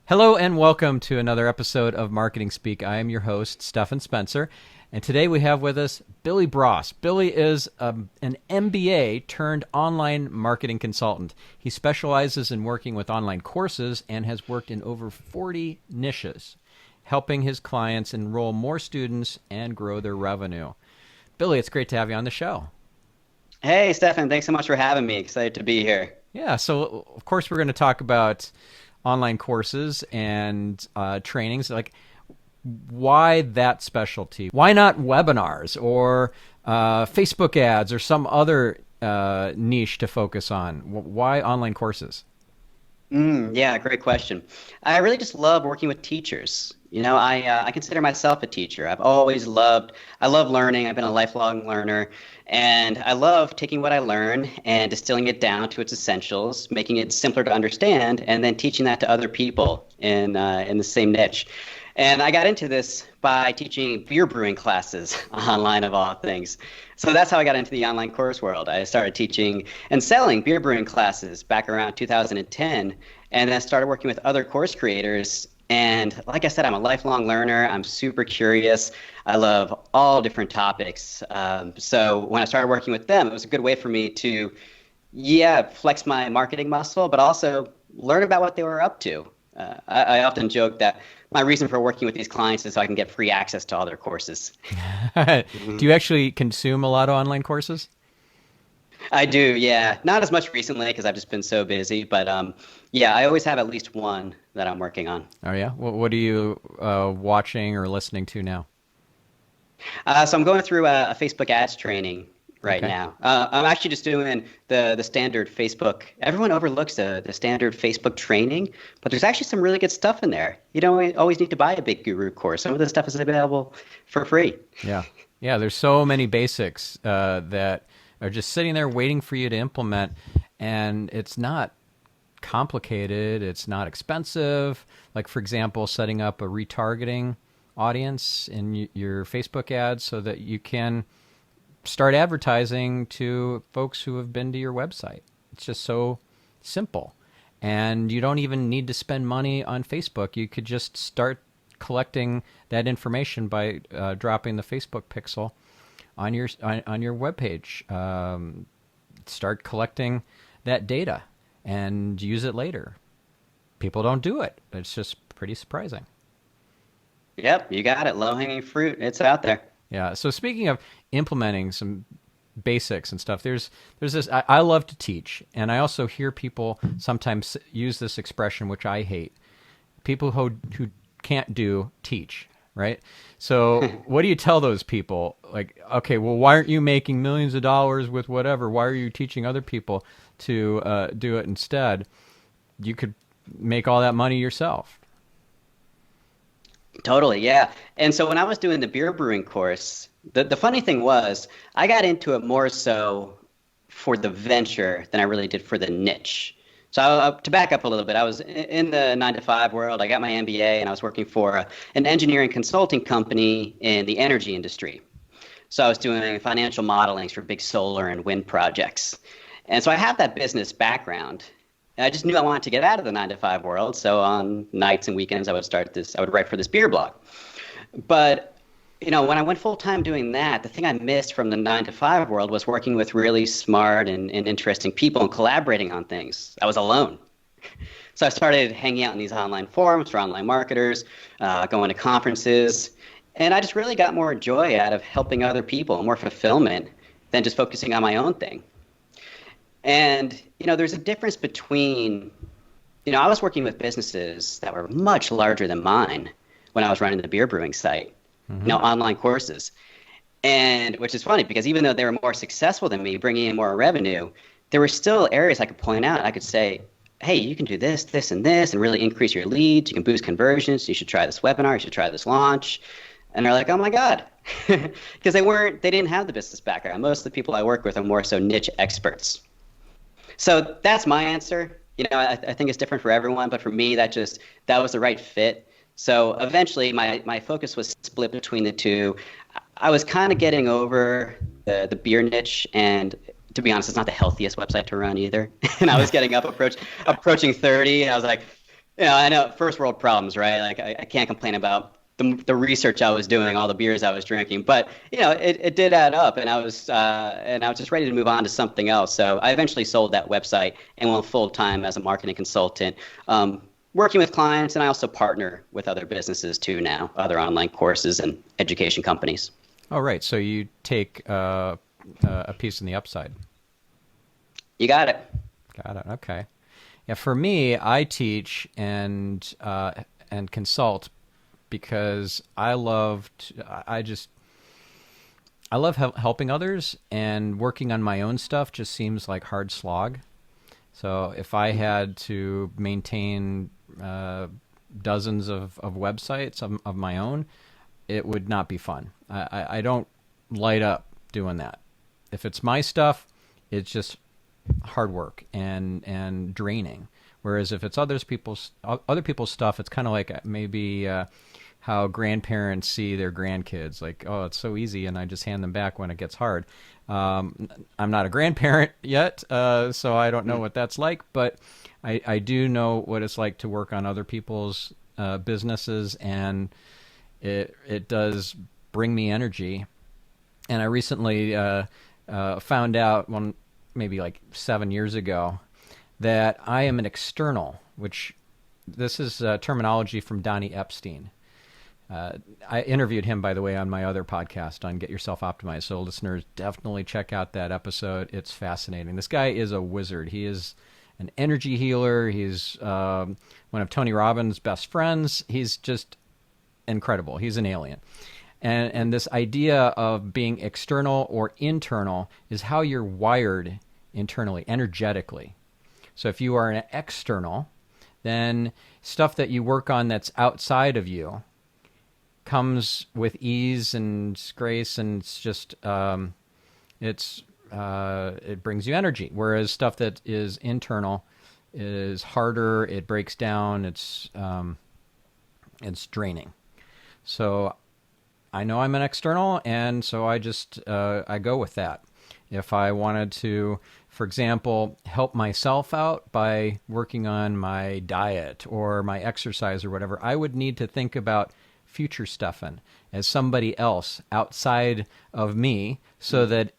Hello and welcome to another episode of Marketing Speak. I am your host, Stephan Spencer, and today we have with us Billy Broas. Billy is an MBA turned online marketing consultant. He specializes in working with online courses and has worked in over 40 niches, helping his clients enroll more students and grow their revenue. Billy, it's great to have you on the show. Hey, Stefan, thanks so much for having me. Excited to be here. Yeah, so of course we're going to talk about online courses and trainings. Like, why that specialty? Why not webinars or Facebook ads or some other niche to focus on? Why online courses? Yeah, great question. I really just love working with teachers. I consider myself a teacher. I love learning. I've been a lifelong learner, and I love taking what I learn and distilling it down to its essentials, making it simpler to understand, and then teaching that to other people in the same niche. And I got into this by teaching beer brewing classes online, of all things. So that's how I got into the online course world. I started teaching and selling beer brewing classes back around 2010, and then started working with other course creators. And like I said, I'm a lifelong learner. I'm super curious. I love all different topics. So when I started working with them, it was a good way for me to, flex my marketing muscle, but also learn about what they were up to. I often joke that my reason for working with these clients is so I can get free access to all their courses. Do you actually consume a lot of online courses? I do, yeah. Not as much recently because I've just been so busy, but I always have at least one that I'm working on. Oh yeah. What are you watching or listening to now? So I'm going through a Facebook ads training right Okay. now. I'm actually just doing the standard Facebook. Everyone overlooks the standard Facebook training, but there's actually some really good stuff in there. You don't always need to buy a big guru course. Some of the stuff is available for free. Yeah. Yeah. There's so many basics that are just sitting there waiting for you to implement, and it's not complicated. It's not expensive. Like, for example, setting up a retargeting audience in your Facebook ads so that you can start advertising to folks who have been to your website. It's just so simple. And you don't even need to spend money on Facebook. You could just start collecting that information by dropping the Facebook pixel on your webpage. Start collecting that data and use it later. People don't do it. It's just pretty surprising. Yep, you got it. Low-hanging fruit. It's out there. Yeah. So speaking of implementing some basics and stuff, there's this. I love to teach, and I also hear people sometimes use this expression, which I hate. People who can't do teach, right? So what do you tell those people? Like, okay, well, why aren't you making millions of dollars with whatever? Why are you teaching other people to do it instead? You could make all that money yourself. Totally, yeah. And so when I was doing the beer brewing course, the funny thing was I got into it more so for the venture than I really did for the niche. So to back up a little bit, I was in the 9 to 5 world. I got my MBA and I was working for an engineering consulting company in the energy industry. So I was doing financial modelings for big solar and wind projects. And so I have that business background. And I just knew I wanted to get out of the 9 to 5 world. So on nights and weekends, I would write for this beer blog. But when I went full time doing that, the thing I missed from the 9 to 5 world was working with really smart and interesting people and collaborating on things. I was alone. So I started hanging out in these online forums for online marketers, going to conferences, and I just really got more joy out of helping other people, more fulfillment than just focusing on my own thing. And, there's a difference between, I was working with businesses that were much larger than mine when I was running the beer brewing site, online courses. And which is funny because even though they were more successful than me, bringing in more revenue, there were still areas I could point out. I could say, hey, you can do this, this, and really increase your leads. You can boost conversions. You should try this webinar. You should try this launch. And they're like, oh my God, because they didn't have the business background. Most of the people I work with are more so niche experts. So that's my answer. I think it's different for everyone, but for me, that was the right fit. So eventually my focus was split between the two. I was kind of getting over the beer niche, and to be honest, it's not the healthiest website to run either. And I was getting approaching 30, and I was like, I know first world problems, right? Like I can't complain about the research I was doing, all the beers I was drinking, but it did add up, and I was just ready to move on to something else. So I eventually sold that website and went full time as a marketing consultant, working with clients, and I also partner with other businesses too now, other online courses and education companies. Oh, right. So you take a piece in the upside. You got it. Got it. Okay. Yeah, for me, I teach and consult because I love helping others, and working on my own stuff just seems like hard slog. So if I had to maintain dozens of websites of my own, it would not be fun. I don't light up doing that. If it's my stuff, it's just hard work and draining. Whereas if it's other people's stuff, it's kind of like maybe how grandparents see their grandkids. Like, oh, it's so easy, and I just hand them back when it gets hard. I'm not a grandparent yet, so I don't know what that's like, but I do know what it's like to work on other people's businesses, and it does bring me energy. And I recently found out maybe like 7 years ago that I am an external, which this is terminology from Donnie Epstein. I interviewed him, by the way, on my other podcast on Get Yourself Optimized. So listeners, definitely check out that episode. It's fascinating. This guy is a wizard. He is an energy healer. He's one of Tony Robbins' best friends. He's just incredible. He's an alien. And this idea of being external or internal is how you're wired internally, energetically. So if you are an external, then stuff that you work on that's outside of you comes with ease and grace, and it's just it brings you energy. Whereas stuff that is internal is harder. It breaks down. It's draining. So I know I'm an external, and so I just I go with that. If I wanted to, for example, help myself out by working on my diet or my exercise or whatever, I would need to think about future Stephan as somebody else outside of me, so that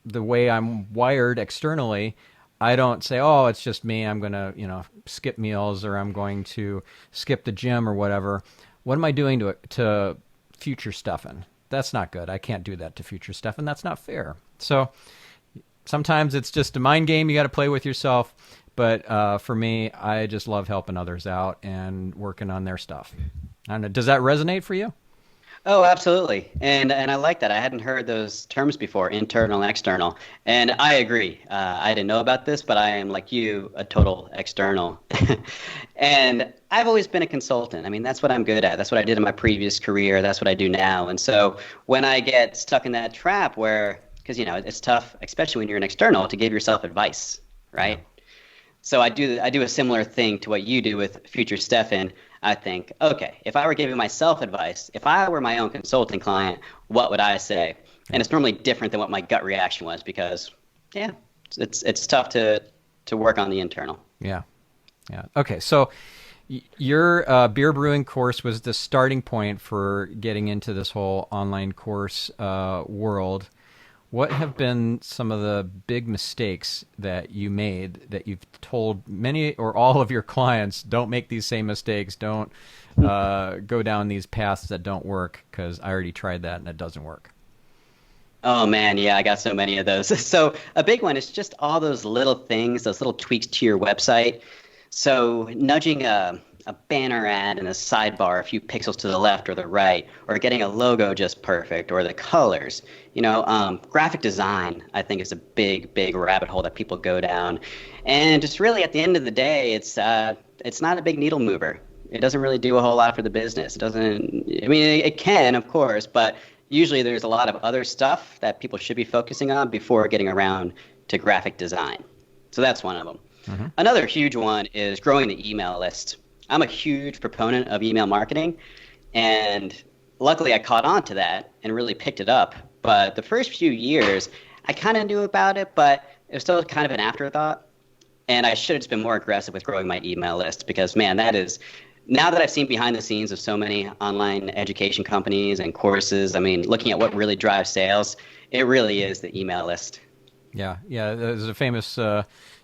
the way I'm wired externally, I don't say, oh, it's just me, I'm going to, skip meals, or I'm going to skip the gym or whatever. What am I doing to future Stephan? That's not good. I can't do that to future Stephan. That's not fair. So sometimes it's just a mind game you got to play with yourself. But for me, I just love helping others out and working on their stuff. I don't know. Does that resonate for you? Oh, absolutely. And I like that. I hadn't heard those terms before, internal and external. And I agree. I didn't know about this, but I am, like you, a total external. And I've always been a consultant. I mean, that's what I'm good at. That's what I did in my previous career. That's what I do now. And so when I get stuck in that trap where, because, it's tough, especially when you're an external, to give yourself advice, right? Yeah. So I do a similar thing to what you do with Future Stephan. I think, okay, if I were giving myself advice, if I were my own consulting client, what would I say? And it's normally different than what my gut reaction was, because, yeah, it's tough to work on the internal. Yeah. Okay, so your beer brewing course was the starting point for getting into this whole online course world. What have been some of the big mistakes that you made that you've told many or all of your clients, don't make these same mistakes, don't go down these paths that don't work, because I already tried that and it doesn't work? Oh, man, yeah, I got so many of those. So a big one is just all those little things, those little tweaks to your website. So nudging a banner ad in a sidebar a few pixels to the left or the right, or getting a logo just perfect, or the colors. Graphic design, I think, is a big rabbit hole that people go down. And just really, at the end of the day, it's not a big needle mover. It doesn't really do a whole lot for the business. It doesn't. I mean, it can, of course, but usually there's a lot of other stuff that people should be focusing on before getting around to graphic design. So that's one of them. Mm-hmm. Another huge one is growing the email list. I'm a huge proponent of email marketing, and luckily I caught on to that and really picked it up. But the first few years, I kind of knew about it, but it was still kind of an afterthought. And I should have just been more aggressive with growing my email list because, man, that is now that I've seen behind the scenes of so many online education companies and courses, I mean, looking at what really drives sales, it really is the email list. Yeah, yeah. There's a famous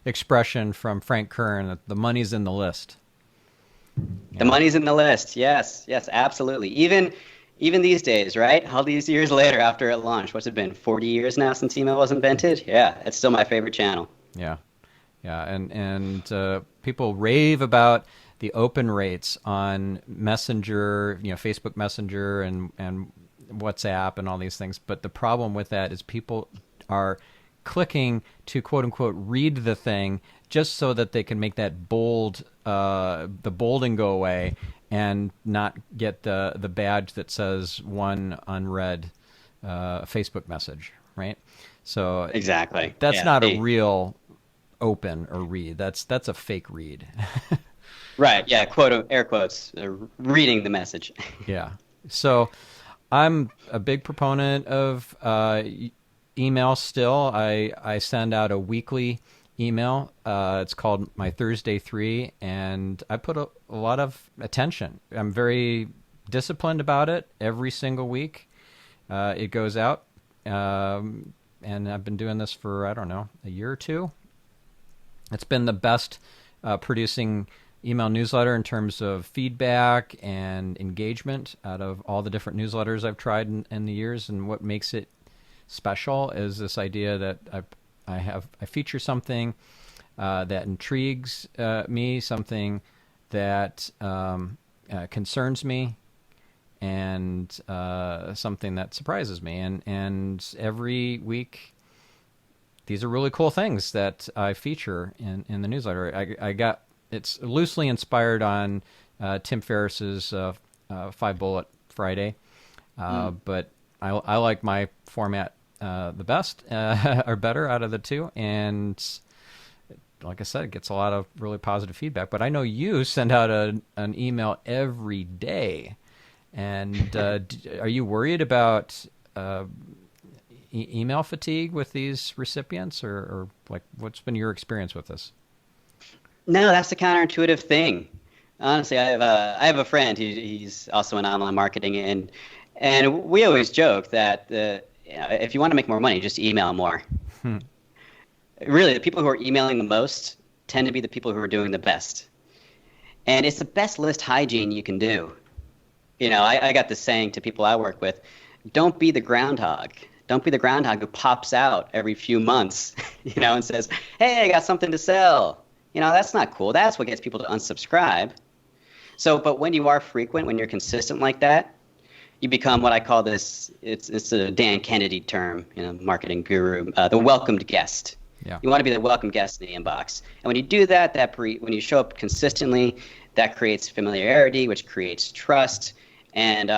expression from Frank Kern that the money's in the list. The Yeah, money's in the list. Yes, yes, absolutely. Even these days, right? All these years later after it launched, what's it been? 40 years now since email was invented? Yeah, it's still my favorite channel. yeah, yeah. And people rave about the open rates on Messenger, Facebook Messenger and WhatsApp and all these things. But the problem with that is people are clicking to quote unquote read the thing just so that they can make that bold, the bolding go away and not get the badge that says one unread Facebook message, right? So Exactly. that's Yeah. not a real open or read. That's a fake read. Right. Yeah. Quote air quotes. Reading the message. Yeah. So I'm a big proponent of email still. I send out a weekly email. It's called my Thursday 3, and I put a lot of attention. I'm very disciplined about it every single week. It goes out, and I've been doing this for, I don't know, a year or two. It's been the best producing email newsletter in terms of feedback and engagement out of all the different newsletters I've tried in the years. And what makes it special is this idea that I feature something that intrigues me, something that concerns me, and something that surprises me. And every week, these are really cool things that I feature in the newsletter. I got it's loosely inspired on Tim Ferriss's 5-Bullet Friday, but I like my format the best or better out of the two. And like I said, it gets a lot of really positive feedback. But I know you send out an email every day. And are you worried about email fatigue with these recipients, or like what's been your experience with this? No, that's the counterintuitive thing. Honestly, I have a friend. He's also in online marketing, and we always joke that if you want to make more money, just email more. Really, the people who are emailing the most tend to be the people who are doing the best, and it's the best list hygiene you can do. I got this saying to people I work with: don't be the groundhog. Don't be the groundhog who pops out every few months, and says, "Hey, I got something to sell." That's not cool. That's what gets people to unsubscribe. So, but when you are frequent, when you're consistent like that, you become what I call this. It's a Dan Kennedy term, marketing guru, the welcomed guest. Yeah. You want to be the welcome guest in the inbox, and when you do that, when you show up consistently, that creates familiarity, which creates trust. And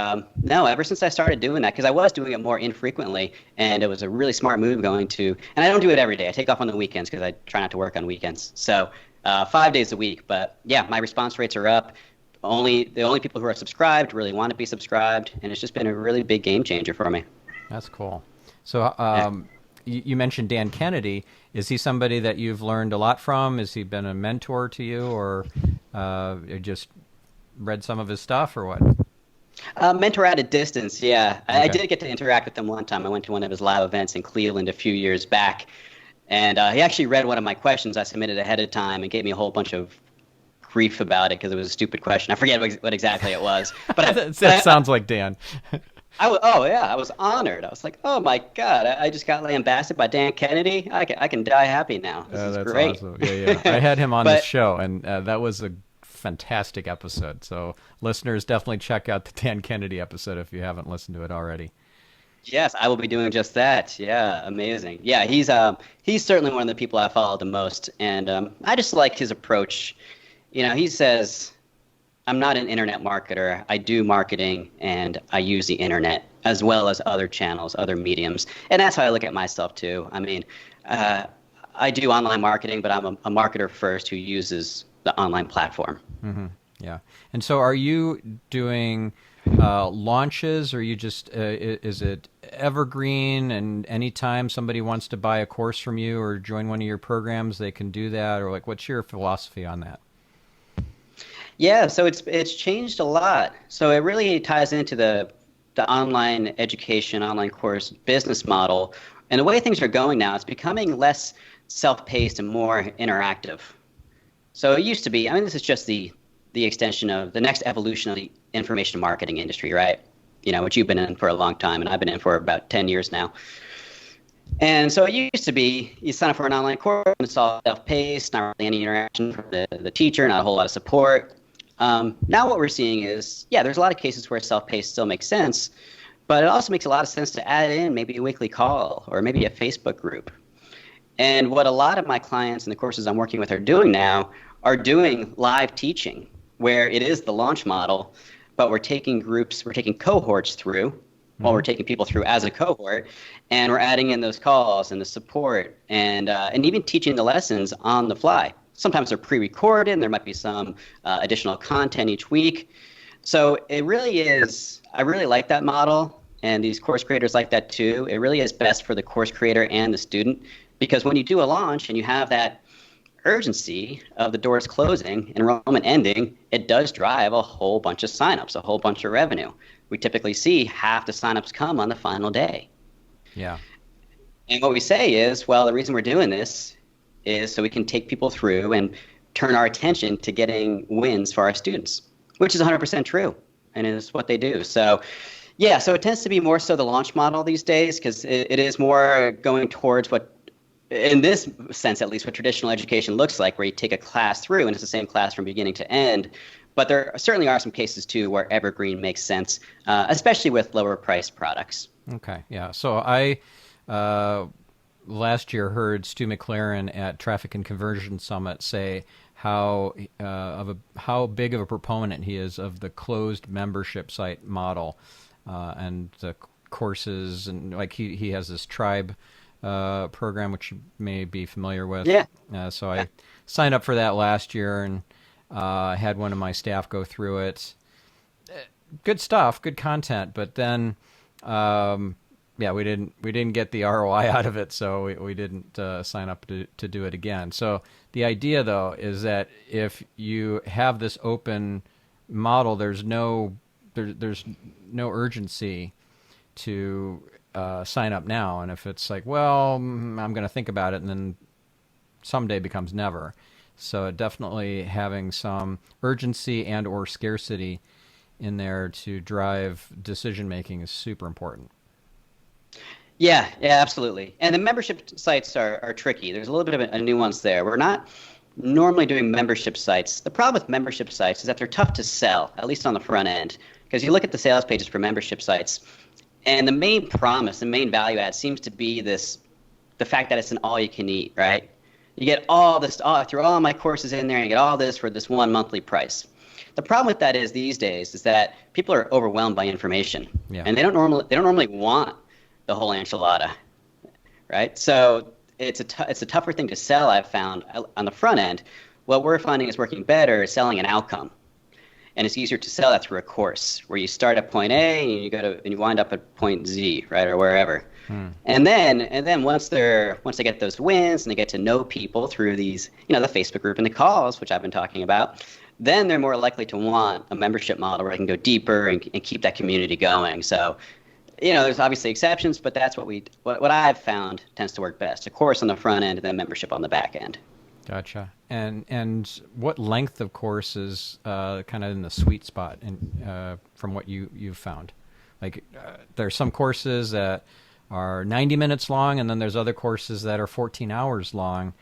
no, ever since I started doing that, because I was doing it more infrequently, and it was a really smart move going to, and I don't do it every day. I take off on the weekends because I try not to work on weekends. So 5 days a week. But yeah, my response rates are up. The only people who are subscribed really want to be subscribed, and it's just been a really big game changer for me. That's cool. So you mentioned Dan Kennedy. Is he somebody that you've learned a lot from? Has he been a mentor to you, or you just read some of his stuff, or what? Mentor at a distance, yeah. Okay. I did get to interact with him one time. I went to one of his live events in Cleveland a few years back, and he actually read one of my questions I submitted ahead of time and gave me a whole bunch of grief about it because it was a stupid question. I forget what exactly it was. But that sounds like Dan. I was honored. I was like, oh my God, I just got lambasted by Dan Kennedy. I can die happy now. This is That's great. awesome. Yeah. I had him on this show, and that was a fantastic episode. So listeners, definitely check out the Dan Kennedy episode if you haven't listened to it already. Yes, I will be doing just that. Yeah, amazing. Yeah, he's certainly one of the people I follow the most, and I just like his approach. He says, I'm not an internet marketer. I do marketing, and I use the internet as well as other channels, other mediums. And that's how I look at myself, too. I mean, I do online marketing, but I'm a marketer first who uses the online platform. Mm-hmm. Yeah. And so are you doing launches, or you just, is it evergreen, and anytime somebody wants to buy a course from you or join one of your programs, they can do that? Or like, what's your philosophy on that? Yeah, so it's changed a lot. So it really ties into the online education, online course business model. And the way things are going now, it's becoming less self-paced and more interactive. So it used to be, I mean, this is just the extension of the next evolution of the information marketing industry, right? Which you've been in for a long time, and I've been in for about 10 years now. And so it used to be you sign up for an online course, and it's all self-paced, not really any interaction from the teacher, not a whole lot of support. Now what we're seeing is, yeah, there's a lot of cases where self-paced still makes sense, but it also makes a lot of sense to add in maybe a weekly call or maybe a Facebook group. And what a lot of my clients and the courses I'm working with are doing now are doing live teaching, where it is the launch model, but we're taking groups, we're taking cohorts through, while we're taking people through as a cohort, and we're adding in those calls and the support, and even teaching the lessons on the fly. Sometimes they're pre-recorded, and there might be some additional content each week. So it really is, I really like that model, and these course creators like that too. It really is best for the course creator and the student, because when you do a launch and you have that urgency of the doors closing, enrollment ending, it does drive a whole bunch of signups, a whole bunch of revenue. We typically see half the signups come on the final day. Yeah. And what we say is, well, the reason we're doing this is so we can take people through and turn our attention to getting wins for our students, which is 100% true, and is what they do. So yeah, so it tends to be more so the launch model these days, because it is more going towards what, in this sense at least, what traditional education looks like, where you take a class through and it's the same class from beginning to end. But there certainly are some cases too where Evergreen makes sense, especially with lower priced products. Okay. Yeah. So I last year heard Stu McLaren at Traffic and Conversion Summit say how big of a proponent he is of the closed membership site model, and the courses, and like he has this tribe program, which you may be familiar with. Yeah. So I signed up for that last year, and had one of my staff go through it. Good stuff, good content, but then we didn't get the ROI out of it, so we didn't sign up to do it again. So the idea, though, is that if you have this open model, there's no urgency to sign up now. And if it's like, well, I'm going to think about it, and then someday becomes never. So definitely having some urgency and or scarcity in there to drive decision making is super important. Yeah, absolutely. And the membership sites are tricky. There's a little bit of a nuance there. We're not normally doing membership sites. The problem with membership sites is that they're tough to sell, at least on the front end, because you look at the sales pages for membership sites, and the main promise, the main value add seems to be the fact that it's an all-you-can-eat, right? You get all this, through all my courses in there, and you get all this for this one monthly price. The problem with that is these days is that people are overwhelmed by information, and they don't normally want the whole enchilada, right? So it's a tougher thing to sell, I've found, on the front end. What we're finding is working better is selling an outcome. And it's easier to sell that through a course where you start at point A and you wind up at point Z, right, or wherever. And then once they get those wins and they get to know people through these, the Facebook group and the calls, which I've been talking about, then they're more likely to want a membership model where they can go deeper and keep that community going. So, there's obviously exceptions, but that's what I've found tends to work best: a course on the front end and then membership on the back end. Gotcha. And what length of course is kind of in the sweet spot from what you've found? Like there's some courses that are 90 minutes long, and then there's other courses that are 14 hours long.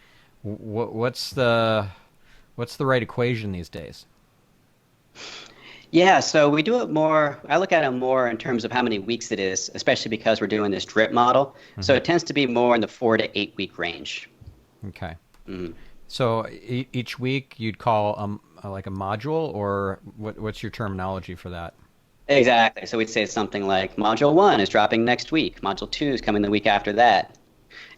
What's the right equation these days? Yeah, so we do it more, I look at it more in terms of how many weeks it is, especially because we're doing this drip model. So it tends to be more in the 4 to 8 week range. Okay. So each week you'd call like a module, or what's your terminology for that? Exactly. So we'd say something like Module 1 is dropping next week. Module 2 is coming the week after that.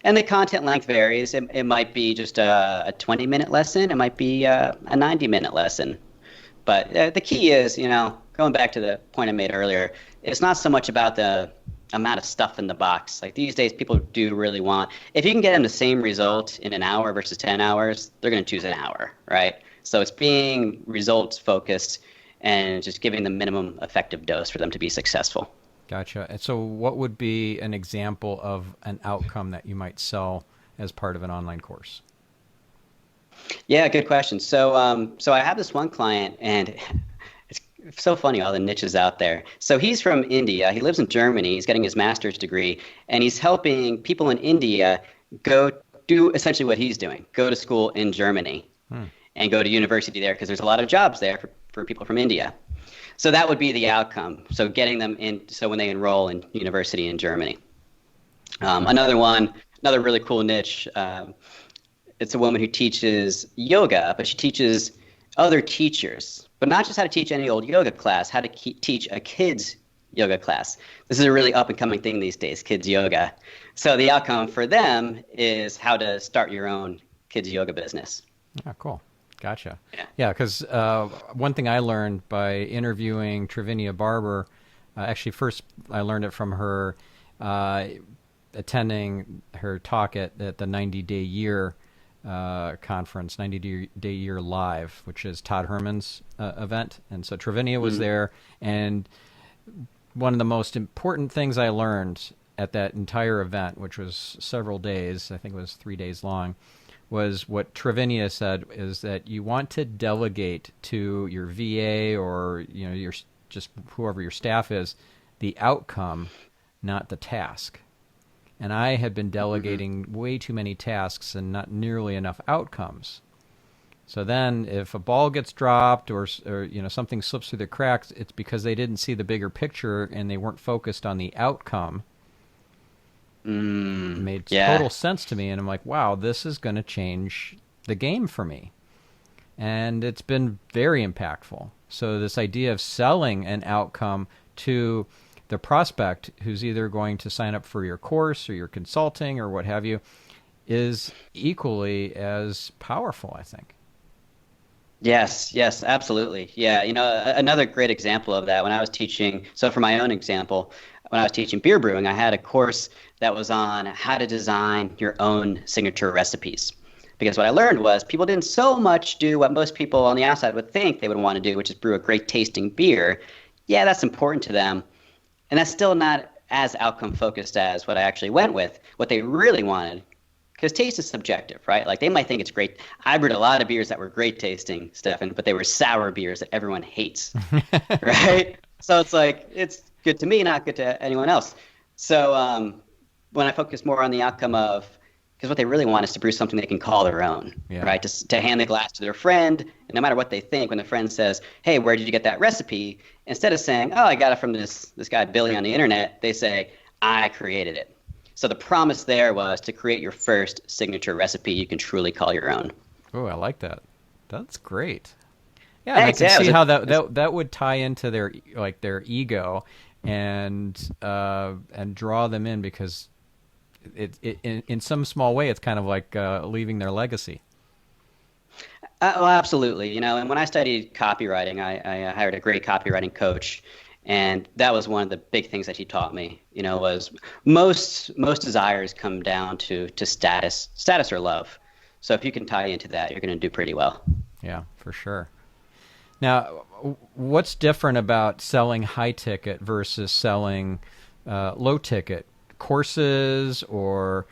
And the content length varies. It might be just a 20-minute lesson. It might be a 90-minute lesson. But the key is, going back to the point I made earlier, it's not so much about the amount of stuff in the box. Like these days, people do really want, if you can get them the same result in an hour versus 10 hours, they're going to choose an hour, right? So it's being results focused and just giving the minimum effective dose for them to be successful. Gotcha. And so what would be an example of an outcome that you might sell as part of an online course? Yeah, good question. So I have this one client, and it's so funny all the niches out there. So he's from India. He lives in Germany. He's getting his master's degree, and he's helping people in India go do essentially what he's doing: go to school in Germany and go to university there because there's a lot of jobs there for people from India. So that would be the outcome. So getting them in, so when they enroll in university in Germany. Another really cool niche. It's a woman who teaches yoga, but she teaches other teachers, but not just how to teach any old yoga class, how to teach a kid's yoga class. This is a really up and coming thing these days, kids yoga. So the outcome for them is how to start your own kids yoga business. Oh, cool. Gotcha. Yeah, because one thing I learned by interviewing Travinia Barber, actually first I learned it from her attending her talk at the 90-day year conference, 90-day year live, which is Todd Herman's event. And so Travinia was there, and one of the most important things I learned at that entire event, which was several days, I think it was 3 days long, was what Travinia said is that you want to delegate to your VA or your just whoever your staff is the outcome, not the task. And I had been delegating way too many tasks and not nearly enough outcomes. So then if a ball gets dropped or something slips through the cracks, it's because they didn't see the bigger picture and they weren't focused on the outcome. It made total sense to me, and I'm like, wow, this is going to change the game for me. And it's been very impactful. So this idea of selling an outcome to the prospect who's either going to sign up for your course or your consulting or what have you is equally as powerful, I think. Yes, absolutely. Yeah, another great example of that when I was teaching, so for my own example, when I was teaching beer brewing, I had a course that was on how to design your own signature recipes. Because what I learned was people didn't so much do what most people on the outside would think they would want to do, which is brew a great tasting beer. Yeah, that's important to them. And that's still not as outcome focused as what I actually went with. What they really wanted, because taste is subjective, right? Like they might think it's great. I brewed a lot of beers that were great tasting, Stephan, but they were sour beers that everyone hates, right? So it's like, it's good to me, not good to anyone else. So when I focus more on the outcome of, because what they really want is to brew something they can call their own, right? To hand the glass to their friend, and no matter what they think, when the friend says, hey, where did you get that recipe? Instead of saying, oh, I got it from this guy Billy on the internet, they say, I created it. So the promise there was to create your first signature recipe you can truly call your own. Oh, I like that. That's great. Yeah, Thanks, and I can see how that would tie into their ego and draw them in, because it in some small way it's kind of like leaving their legacy. Well, absolutely. And when I studied copywriting, I hired a great copywriting coach, and that was one of the big things that he taught me. Was most desires come down to status or love. So if you can tie into that, you're going to do pretty well. Yeah, for sure. Now, what's different about selling high ticket versus selling low ticket courses or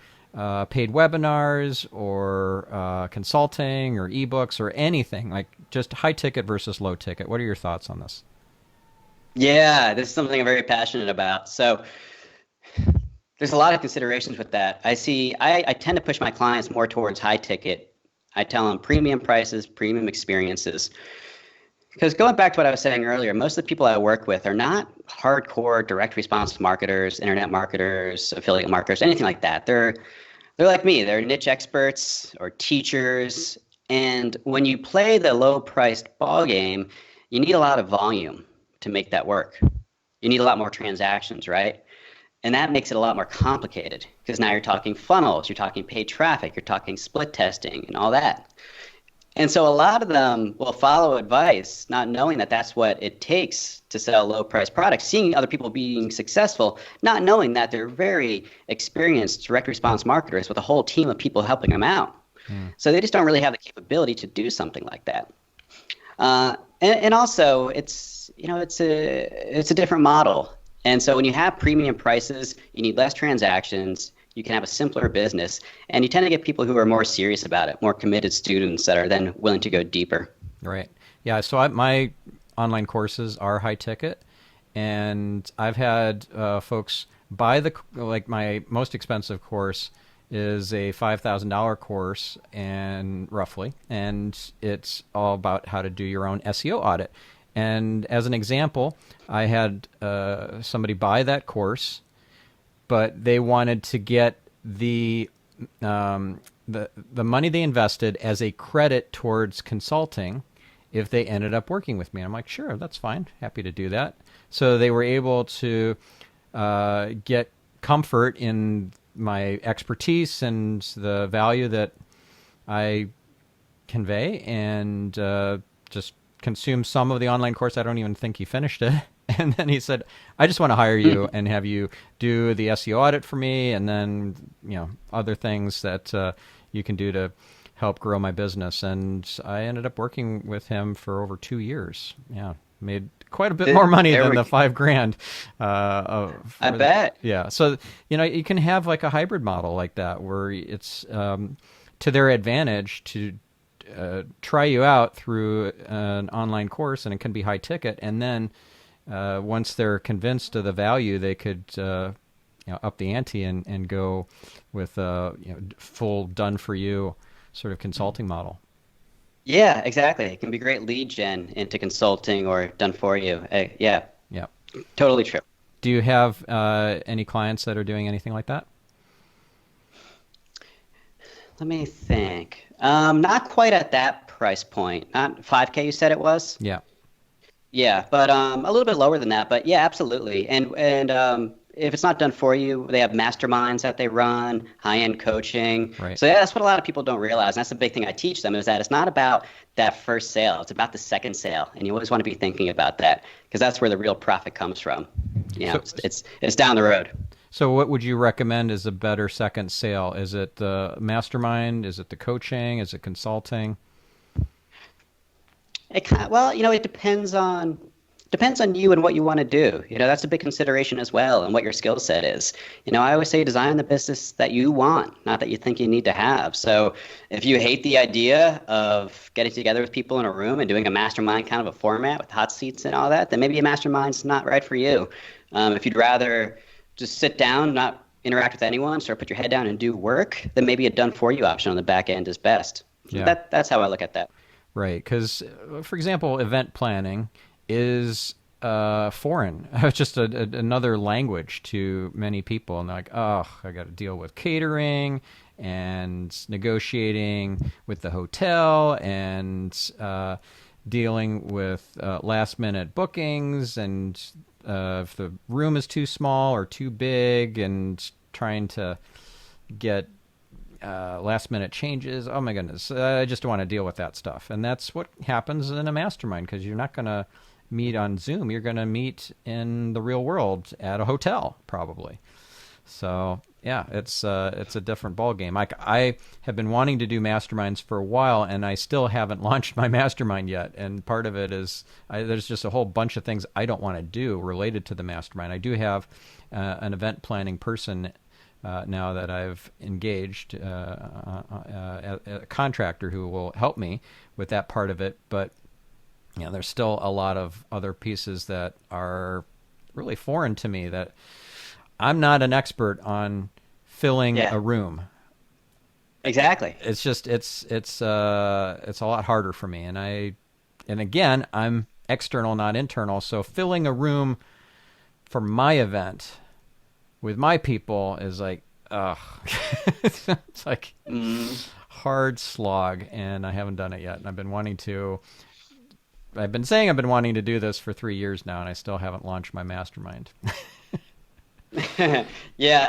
paid webinars or consulting or ebooks or anything, like just high ticket versus low ticket? What are your thoughts on this? Yeah, this is something I'm very passionate about. So there's a lot of considerations with that. I tend to push my clients more towards high ticket. I tell them premium prices, premium experiences. Because going back to what I was saying earlier, most of the people I work with are not hardcore direct response marketers, internet marketers, affiliate marketers, anything like that. They're like me. They're niche experts or teachers. And when you play the low-priced ball game, you need a lot of volume to make that work. You need a lot more transactions, right? And that makes it a lot more complicated, because now you're talking funnels, you're talking paid traffic, you're talking split testing and all that. And so a lot of them will follow advice, not knowing that that's what it takes to sell low price products, seeing other people being successful, not knowing that they're very experienced direct response marketers with a whole team of people helping them out. Hmm. So they just don't really have the capability to do something like that. And also, it's a different model. And so when you have premium prices, you need less transactions. You can have a simpler business, and you tend to get people who are more serious about it, more committed students that are then willing to go deeper. Right. Yeah. So my online courses are high ticket, and I've had folks buy like my most expensive course is a $5,000 course, and roughly, and it's all about how to do your own SEO audit. And as an example, I had somebody buy that course, but they wanted to get the money they invested as a credit towards consulting if they ended up working with me. And I'm like, sure, that's fine, happy to do that. So they were able to get comfort in my expertise and the value that I convey, and just consume some of the online course. I don't even think he finished it. And then he said, I just want to hire you and have you do the SEO audit for me, and then, other things that you can do to help grow my business. And I ended up working with him for over 2 years. Yeah, made quite a bit more money There than we the go. 5 grand. I bet. Yeah. So, you can have like a hybrid model like that where it's to their advantage to try you out through an online course, and it can be high ticket. And then once they're convinced of the value, they could up the ante and go with full done for you sort of consulting model. Yeah, exactly. It can be great lead gen into consulting or done for you. Yeah, Yeah. totally true. Do you have any clients that are doing anything like that? Let me think. Not quite at that price point. Not 5K, you said it was? Yeah. Yeah, but a little bit lower than that. But yeah, absolutely. And if it's not done for you, they have masterminds that they run, high-end coaching. Right. So yeah, that's what a lot of people don't realize. And that's the big thing I teach them is that it's not about that first sale. It's about the second sale. And you always want to be thinking about that because that's where the real profit comes from. So, It's down the road. so what would you recommend is a better second sale? Is it the mastermind? Is it the coaching? Is it consulting? Well, it depends on you and what you want to do. That's a big consideration as well, and what your skill set is. I always say design the business that you want, not that you think you need to have. So if you hate the idea of getting together with people in a room and doing a mastermind kind of a format with hot seats and all that, then maybe a mastermind's not right for you. If you'd rather just sit down, not interact with anyone, sort of put your head down and do work, then maybe a done for you option on the back end is best. Yeah. That's how I look at that. Right. Because, for example, event planning is foreign. It's just another language to many people. And they're like, oh, I got to deal with catering and negotiating with the hotel and dealing with last minute bookings, and if the room is too small or too big, and trying to get last minute changes. Oh my goodness. I just don't want to deal with that stuff. And that's what happens in a mastermind, because you're not going to meet on Zoom. You're going to meet in the real world at a hotel, probably. So yeah, it's a different ballgame. I have been wanting to do masterminds for a while, and I still haven't launched my mastermind yet. And part of it is there's just a whole bunch of things I don't want to do related to the mastermind. I do have an event planning person now that I've engaged, a contractor who will help me with that part of it. But there's still a lot of other pieces that are really foreign to me, that I'm not an expert on filling Yeah, a room. exactly. It's just it's a lot harder for me, and again, I'm external, not internal. So filling a room for my event with my people is like, ugh. It's like Mm. hard slog, and I haven't done it yet. And I've been saying I've been wanting to do this for 3 years now, and I still haven't launched my mastermind. Yeah,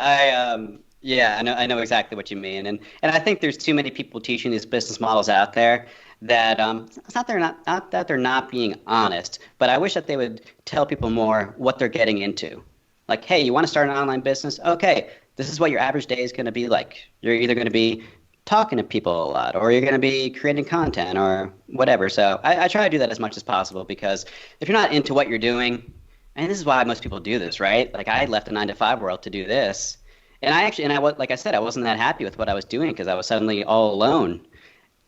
I know exactly what you mean, and I think there's too many people teaching these business models out there that it's not that they're not being honest, but I wish that they would tell people more what they're getting into. Like, hey, you want to start an online business? Okay, this is what your average day is going to be like. You're either going to be talking to people a lot, or you're going to be creating content, or whatever. So I try to do that as much as possible, because if you're not into what you're doing, and this is why most people do this, right? Like, I left the 9 to 5 world to do this, and like I said, I wasn't that happy with what I was doing because I was suddenly all alone,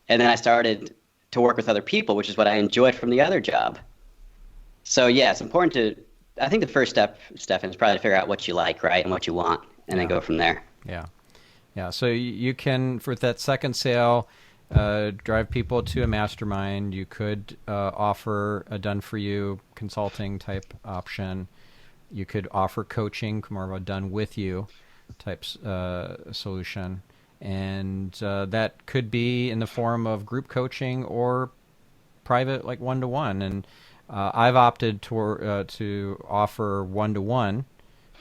and then I started to work with other people, which is what I enjoyed from the other job. So yeah, it's important to. I think the first step, Stefan, is probably to figure out what you like, right, and what you want, and then Yeah. go from there. Yeah. Yeah. So you can, for that second sale, drive people to a mastermind. You could offer a done for you consulting type option. You could offer coaching, more of a done with you type solution. And that could be in the form of group coaching or private, like one to one. And I've opted to offer one to one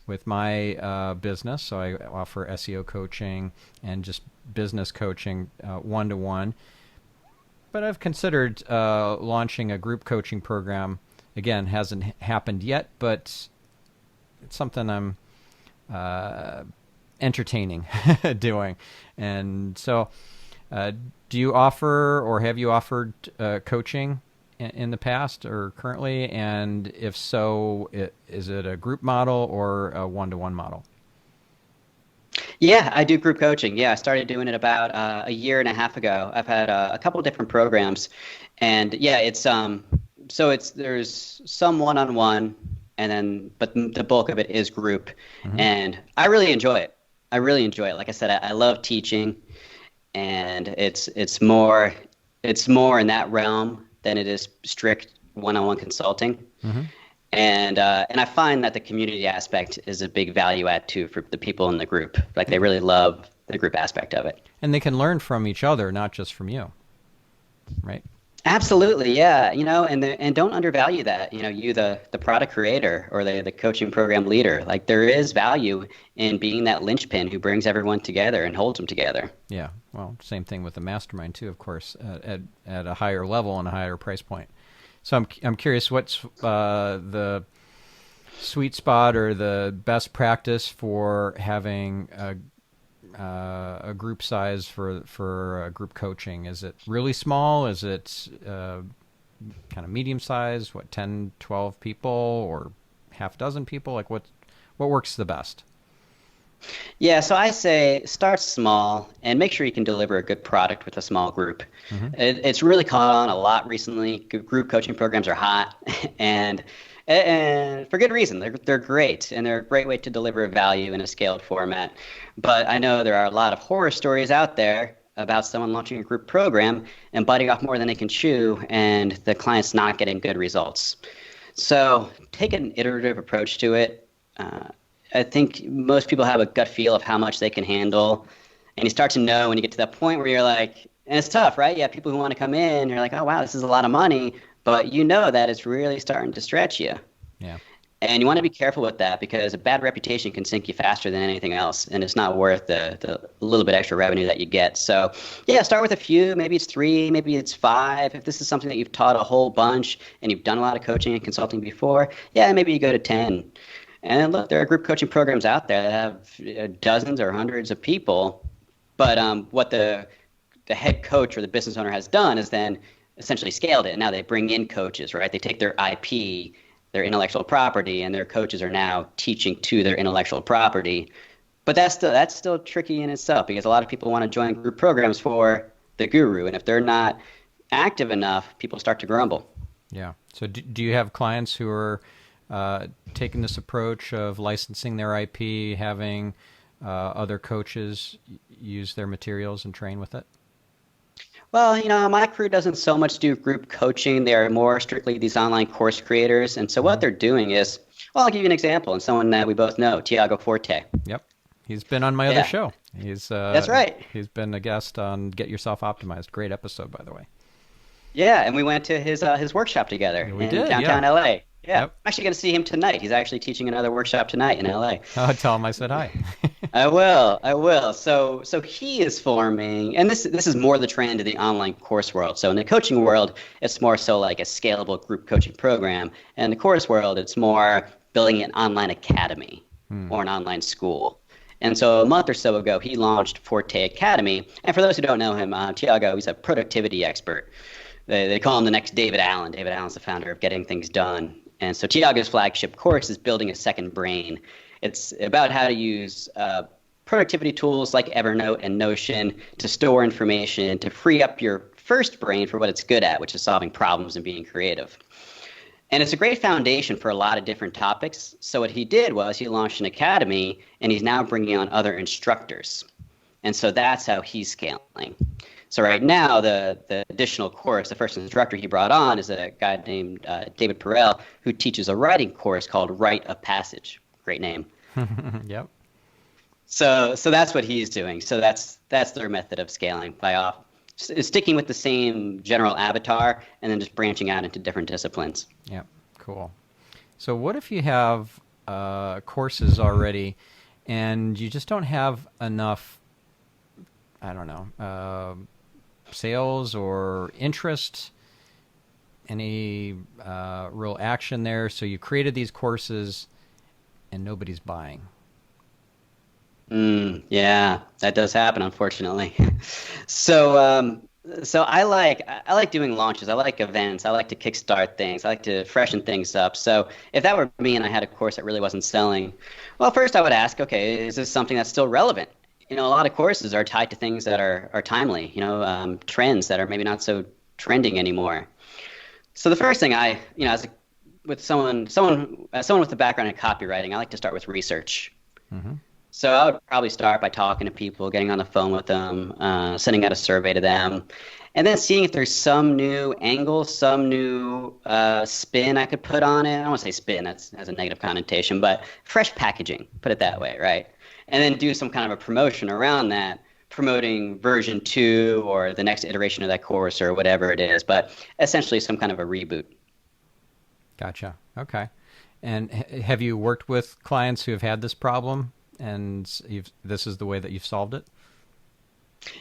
with my business. So I offer SEO coaching and just business coaching one to one. But I've considered launching a group coaching program. Again, hasn't happened yet, but it's something I'm entertaining doing. And so, do you offer, or have you offered coaching in the past or currently? And if so, is it a group model or a one-to-one model? Yeah, I do group coaching. Yeah, I started doing it about a year and a half ago. I've had a couple of different programs, and yeah, it's there's some one-on-one, and then but the bulk of it is group, Mm-hmm. and I really enjoy it. I really enjoy it. Like I said, I love teaching, and it's more in that realm than it is strict one-on-one consulting. Mm-hmm. And I find that the community aspect is a big value add too for the people in the group. Like, they really love the group aspect of it. And they can learn from each other, not just from you, right? Absolutely, yeah. And don't undervalue that. You, the product creator or the coaching program leader. Like, there is value in being that linchpin who brings everyone together and holds them together. Yeah. Well, same thing with the mastermind too, of course, at a higher level and a higher price point. So I'm curious, what's the sweet spot or the best practice for having a group size for group coaching? Is it really small? Is it kind of medium size? What, 10, 12 people or half dozen people? Like, what works the best? Yeah, so I say start small and make sure you can deliver a good product with a small group. Mm-hmm. It's really caught on a lot recently. Group coaching programs are hot, and and for good reason. They're great, and they're a great way to deliver value in a scaled format. But I know there are a lot of horror stories out there about someone launching a group program and biting off more than they can chew, and the client's not getting good results. So take an iterative approach to it. I think most people have a gut feel of how much they can handle. And you start to know when you get to that point where you're like, and it's tough, right? You have people who want to come in, you're like, oh, wow, this is a lot of money. But you know that it's really starting to stretch you. Yeah. And you want to be careful with that, because a bad reputation can sink you faster than anything else. And it's not worth the little bit extra revenue that you get. So, yeah, start with a few. Maybe it's 3, maybe it's 5. If this is something that you've taught a whole bunch and you've done a lot of coaching and consulting before, yeah, maybe you go to 10. And look, there are group coaching programs out there that have dozens or hundreds of people. But what the head coach or the business owner has done is then essentially scaled it. And now they bring in coaches, right? They take their IP, their intellectual property, and their coaches are now teaching to their intellectual property. But that's still tricky in itself, because a lot of people want to join group programs for the guru. And if they're not active enough, people start to grumble. Yeah. So do you have clients who are taking this approach of licensing their IP, having other coaches use their materials and train with it? Well, my crew doesn't so much do group coaching. They are more strictly these online course creators. And so what Mm-hmm. they're doing is, well, I'll give you an example, and someone that we both know, Tiago Forte. Yep. He's been on my other Yeah, show. that's right. He's been a guest on Get Yourself Optimized. Great episode, by the way. Yeah, and we went to his workshop together We in did, downtown yeah. LA. Yeah, I'm Yep. actually going to see him tonight. He's actually teaching another workshop tonight in LA. Oh, tell him I said hi. I will. I will. So he is forming, and this is more the trend in the online course world. So in the coaching world, it's more so like a scalable group coaching program. And in the course world, it's more building an online academy Hmm. or an online school. And so a month or so ago, he launched Forte Academy. And for those who don't know him, Tiago, he's a productivity expert. They call him the next David Allen. David Allen's the founder of Getting Things Done. And so Tiago's flagship course is Building a Second Brain. It's about how to use productivity tools like Evernote and Notion to store information, to free up your first brain for what it's good at, which is solving problems and being creative. And it's a great foundation for a lot of different topics. So what he did was he launched an academy, and he's now bringing on other instructors. And so that's how he's scaling. So right now, the additional course, the first instructor he brought on is a guy named David Perel, who teaches a writing course called Write a Passage. Great name. Yep. So that's what he's doing. So that's their method of scaling by sticking with the same general avatar and then just branching out into different disciplines. Yep. Cool. So what if you have courses already and you just don't have enough, I don't know, sales or interest, any real action there? So you created these courses and nobody's buying. Yeah, that does happen, unfortunately. So I like doing launches. I like events. I like to kickstart things. I like to freshen things up. So if that were me and I had a course that really wasn't selling, well, first I would ask, okay, is this something that's still relevant? A lot of courses are tied to things that are timely. Trends that are maybe not so trending anymore. So the first thing with someone with a background in copywriting, I like to start with research. Hmm. So I would probably start by talking to people, getting on the phone with them, sending out a survey to them, and then seeing if there's some new angle, some new spin I could put on it. I don't want to say spin, that has a negative connotation, but fresh packaging, put it that way, right? And then do some kind of a promotion around that, promoting version 2 or the next iteration of that course or whatever it is, but essentially some kind of a reboot. Gotcha. Okay. And have you worked with clients who have had this problem, and this is the way that you've solved it?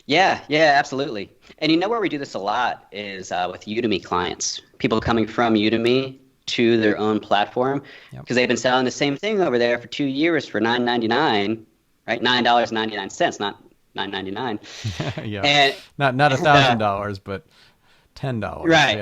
Yeah, yeah, absolutely. And where we do this a lot is with Udemy clients, people coming from Udemy to their own platform Yep. because they've been selling the same thing over there for 2 years for $9.99, right? $9.99, not $9.99. Yeah. And Not and $1,000, but $10. right,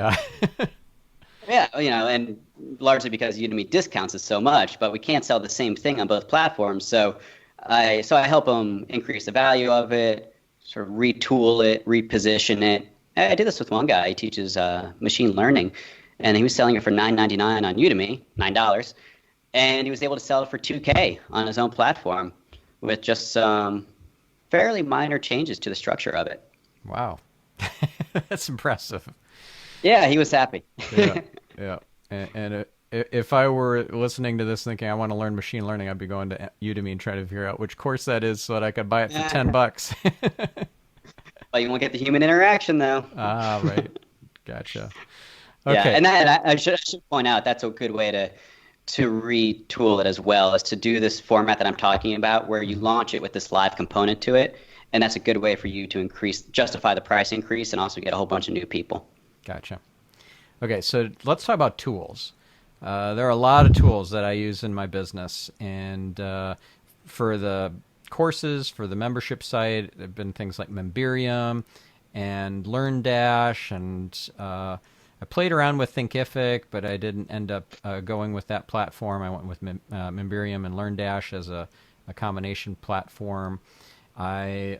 Yeah. yeah, and largely because Udemy discounts it so much, but we can't sell the same thing on both platforms. So I help them increase the value of it, sort of retool it, reposition it. I did this with one guy. He teaches machine learning, and he was selling it for $9.99 on Udemy, $9, and he was able to sell it for $2K on his own platform with just some fairly minor changes to the structure of it. Wow. That's impressive. Yeah, he was happy. Yeah. Yeah. And if I were listening to this thinking I want to learn machine learning, I'd be going to Udemy and trying to figure out which course that is so that I could buy it for $10. Well, you won't get the human interaction though. Ah, right. Gotcha. Yeah, Okay. and I should point out that's a good way to retool it as well, is to do this format that I'm talking about where you launch it with this live component to it, and that's a good way for you to justify the price increase and also get a whole bunch of new people. Gotcha. Okay, so let's talk about tools. There are a lot of tools that I use in my business, and for the courses, for the membership site, there have been things like Memberium and LearnDash, and I played around with Thinkific, but I didn't end up going with that platform. I went with Memberium and LearnDash as a combination platform. I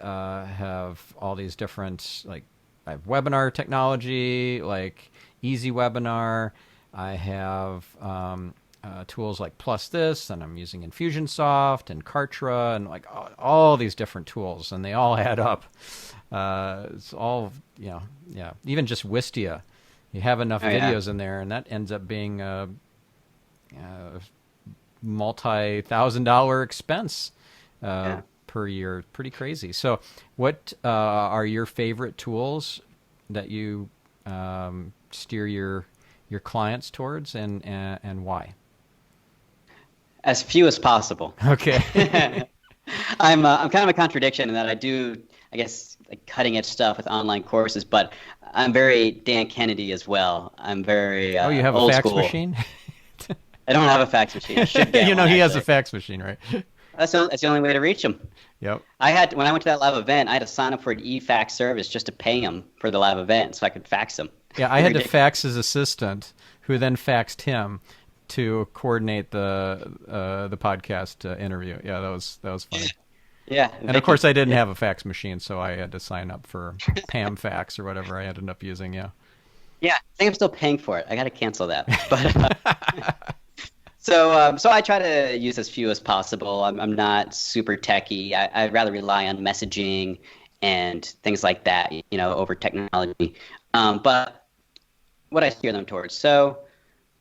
have all these different, like, I have webinar technology, like Easy Webinar. I have tools like Plus This, and I'm using Infusionsoft and Kartra, and like all these different tools, and they all add up. It's all, yeah. Even just Wistia, you have enough Oh yeah, videos in there, and that ends up being a multi-$1,000 expense yeah. per year. Pretty crazy. So, what are your favorite tools that you steer your clients towards, and why? As few as possible. Okay. I'm kind of a contradiction in that I do, I guess, like cutting edge stuff with online courses, but I'm very Dan Kennedy as well. I'm very Oh, you have a old fax school. machine? I don't have a fax machine. I should get You know one he has a actually. fax machine, right? That's the only way to reach them. Yep. When I went to that live event, I had to sign up for an e-fax service just to pay him for the live event so I could fax them. Yeah, I had to Ridiculous. fax his assistant, who then faxed him to coordinate the podcast interview. Yeah, that was funny. Yeah, And of course, Vicky. I didn't Yeah, have a fax machine, so I had to sign up for Pam Fax or whatever I ended up using. Yeah. yeah. I think I'm still paying for it. I got to cancel that. But so I try to use as few as possible. I'm not super techy. I'd rather rely on messaging and things like that, over technology. But what I steer them towards. So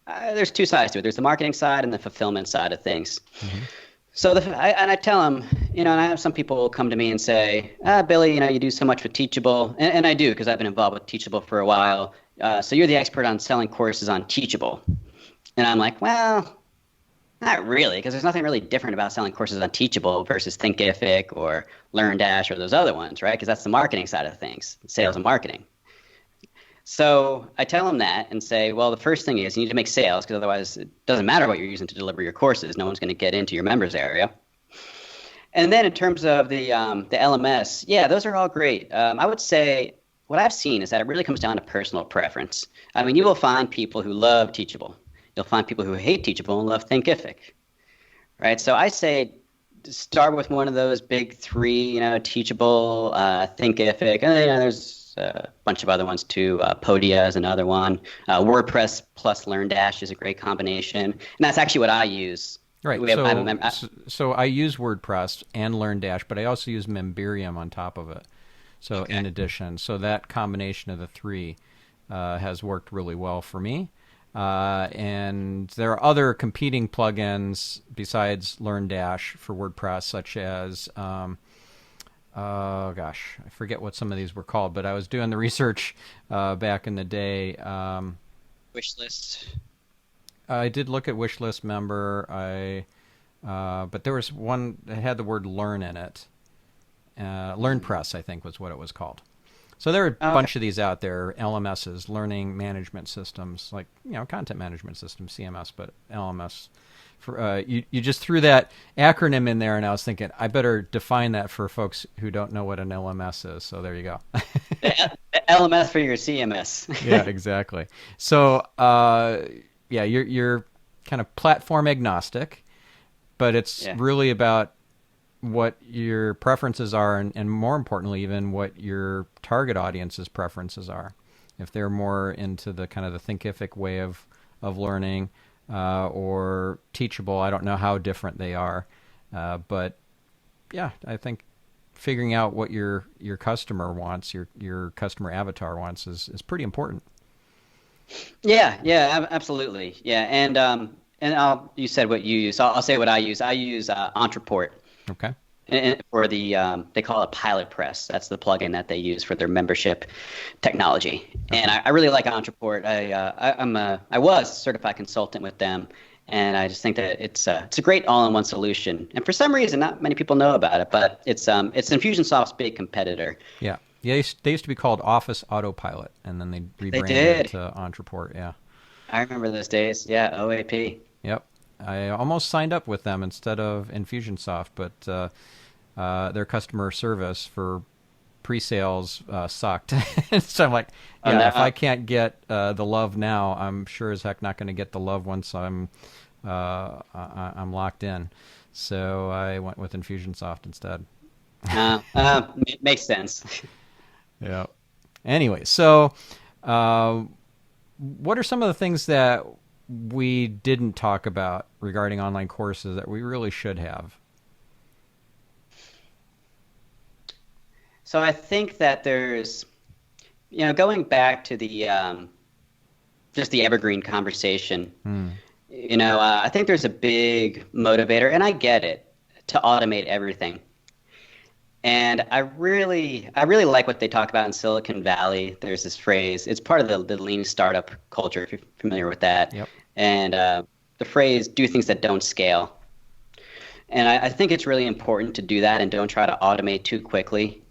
there's two sides to it. There's the marketing side and the fulfillment side of things. Hmm. So and I tell them, and I have some people come to me and say, Billy, you do so much with Teachable, and I do because I've been involved with Teachable for a while. So you're the expert on selling courses on Teachable, and I'm like, well, not really, because there's nothing really different about selling courses on Teachable versus Thinkific or LearnDash or those other ones, right? Because that's the marketing side of things, sales and marketing. So I tell them that and say, well, the first thing is you need to make sales because otherwise it doesn't matter what you're using to deliver your courses. No one's going to get into your members area. And then in terms of the LMS, yeah, those are all great. I would say what I've seen is that it really comes down to personal preference. I mean, you will find people who love Teachable. You'll find people who hate Teachable and love Thinkific, right? So I say start with one of those big three, Teachable, Thinkific, and then there's a bunch of other ones too. Podia is another one. WordPress plus LearnDash is a great combination, and that's actually what I use. Right. I have a So I use WordPress and LearnDash, but I also use Memberium on top of it. So Okay. in addition, so that combination of the three has worked really well for me. And there are other competing plugins besides LearnDash for WordPress, such as oh gosh, I forget what some of these were called, but I was doing the research back in the day. Wish list. I did look at Wishlist Member. But there was one that had the word "learn" in it. LearnPress, I think, was what it was called. So there are a bunch of these out there, LMSs, learning management systems, like content management systems, CMS, but LMS. You just threw that acronym in there, and I was thinking I better define that for folks who don't know what an LMS is. So there you go. LMS for your CMS. Yeah, exactly. So yeah, you're kind of platform agnostic, but it's Yeah. really about what your preferences are, and more importantly, even what your target audience's preferences are. If they're more into the kind of the Thinkific way of learning, or Teachable, I don't know how different they are, but yeah, I think figuring out what your customer wants, your customer avatar wants, is pretty important. Yeah, absolutely. Yeah, and you said what you use. I'll say what I use. I use Entreport. Okay. And for they call it Pilot Press. That's the plugin that they use for their membership technology. And Okay. I really like Entreport. I was a certified consultant with them, and I just think that it's a great all-in-one solution. And for some reason, not many people know about it, but it's Infusionsoft's big competitor. Yeah. Yeah, they used to be called Office Autopilot, and then they They rebranded it did. to Entreport. Yeah. I remember those days. Yeah, OAP. Yep. I almost signed up with them instead of Infusionsoft, but their customer service for pre-sales sucked. So I'm like, Oh, yeah, no. if I can't get the love now, I'm sure as heck not going to get the love once I'm locked in. So I went with Infusionsoft instead. Makes sense. Yeah. Anyway, so uh, what are some of the things that we didn't talk about regarding online courses that we really should have? So I think that there's, going back to the just the Evergreen conversation. Hmm. I think there's a big motivator, and I get it, to automate everything. And I really like what they talk about in Silicon Valley. There's this phrase. It's part of the lean startup culture, if you're familiar with that. Yep. And the phrase "do things that don't scale." And I think it's really important to do that and don't try to automate too quickly.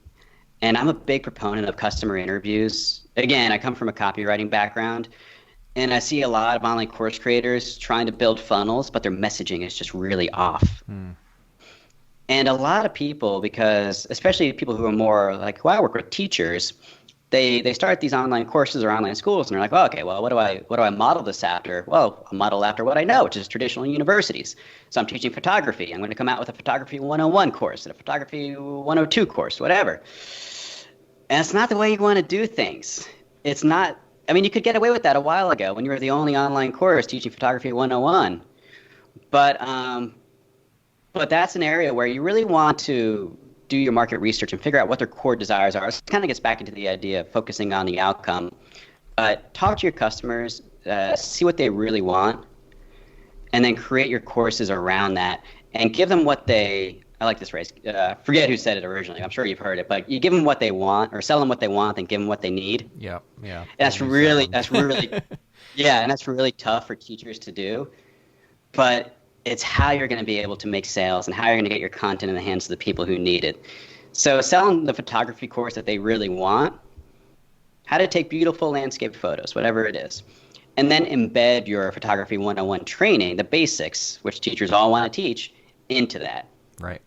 And I'm a big proponent of customer interviews. Again, I come from a copywriting background, and I see a lot of online course creators trying to build funnels, but their messaging is just really off. Hmm. And a lot of people, because especially people who are more like who I work with, teachers, they start these online courses or online schools, and they're like, oh, okay, well, what do I model this after? Well, I model after what I know, which is traditional universities. So I'm teaching photography. I'm going to come out with a photography 101 course and a photography 102 course, whatever. And it's not the way you want to do things. It's not. I mean, you could get away with that a while ago when you were the only online course teaching photography 101. But but that's an area where you really want to do your market research and figure out what their core desires are. It kind of gets back into the idea of focusing on the outcome. But talk to your customers, see what they really want, and then create your courses around that and give them what they. I like this phrase. Forget who said it originally. I'm sure you've heard it, but you give them what they want, or sell them what they want, then give them what they need. Yeah. Yeah. And I'll use that one. that's really, yeah, and that's really tough for teachers to do. But it's how you're going to be able to make sales and how you're going to get your content in the hands of the people who need it. So selling the photography course that they really want, how to take beautiful landscape photos, whatever it is, and then embed your photography 101 training, the basics, which teachers all want to teach, into that. Right.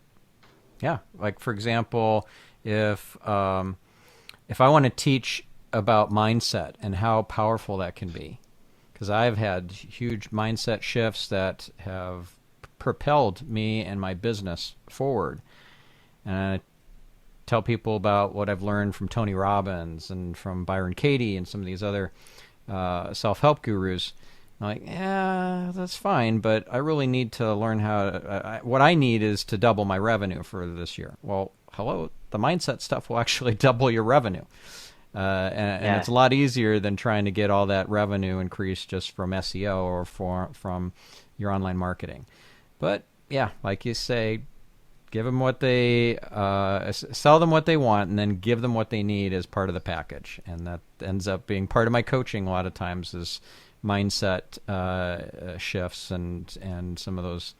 Yeah. Like for example, if I want to teach about mindset and how powerful that can be, because I've had huge mindset shifts that have propelled me and my business forward. And I tell people about what I've learned from Tony Robbins and from Byron Katie and some of these other self-help gurus. I'm like, yeah, that's fine, but I really need to learn how to, what I need is to double my revenue for this year. Well, hello, the mindset stuff will actually double your revenue. And it's a lot easier than trying to get all that revenue increase just from SEO or from your online marketing. But yeah, like you say, give them what they sell them what they want, and then give them what they need as part of the package. And that ends up being part of my coaching a lot of times is mindset shifts and some of those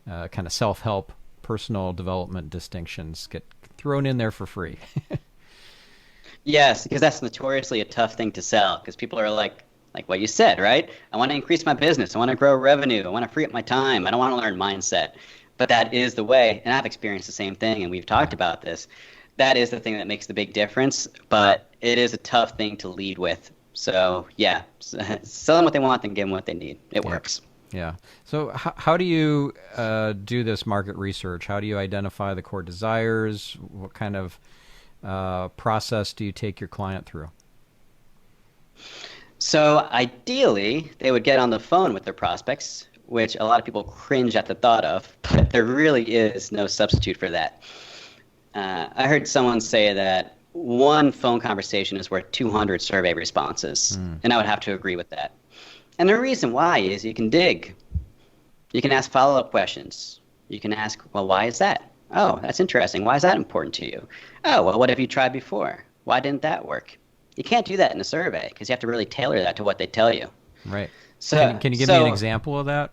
kind of self-help, personal development distinctions get thrown in there for free. Yes, because that's notoriously a tough thing to sell because people are like what you said, right? I want to increase my business. I want to grow revenue. I want to free up my time. I don't want to learn mindset. But that is the way, and I've experienced the same thing, and we've talked about this. That is the thing that makes the big difference, but it is a tough thing to lead with. So, yeah, sell them what they want, then give them what they need. It works. Yeah. So how do you do this market research? How do you identify the core desires? What kind of process do you take your client through? So ideally, they would get on the phone with their prospects, which a lot of people cringe at the thought of, but there really is no substitute for that. I heard someone say that one phone conversation is worth 200 survey responses, and I would have to agree with that. And the reason why is you can dig. You can ask follow-up questions. You can ask, well, why is that? Oh, that's interesting. Why is that important to you? Oh, well, what have you tried before? Why didn't that work? You can't do that in a survey because you have to really tailor that to what they tell you. Right. So, can you give me an example of that?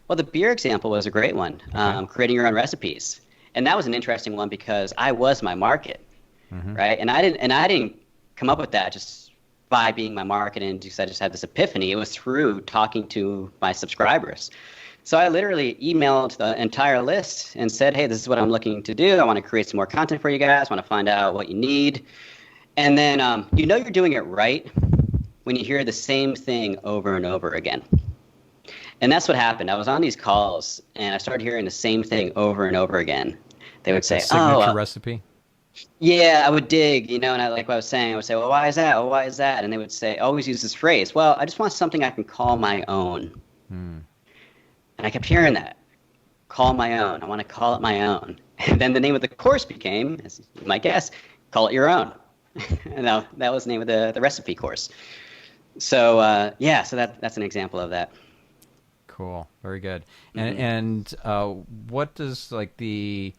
Well, the beer example was a great one, creating your own recipes. And that was an interesting one because I was my market, right? And I didn't come up with that just by being my market and just I just had this epiphany. It was through talking to my subscribers. So I literally emailed the entire list and said, hey, this is what I'm looking to do. I want to create some more content for you guys. I want to find out what you need. And then you know you're doing it right when you hear the same thing over and over again. And that's what happened. I was on these calls, and I started hearing the same thing over and over again. They would say, signature recipe? Yeah, I would dig, and I like what I was saying. I would say, well, why is that? Well, why is that? And they would say, always use this phrase, well, I just want something I can call my own. And I kept hearing that. Call my own. I want to call it my own. And then the name of the course became, as you might guess, Call It Your Own. And that was the name of the recipe course. So, so that's an example of that. Cool. Very good. And what does like the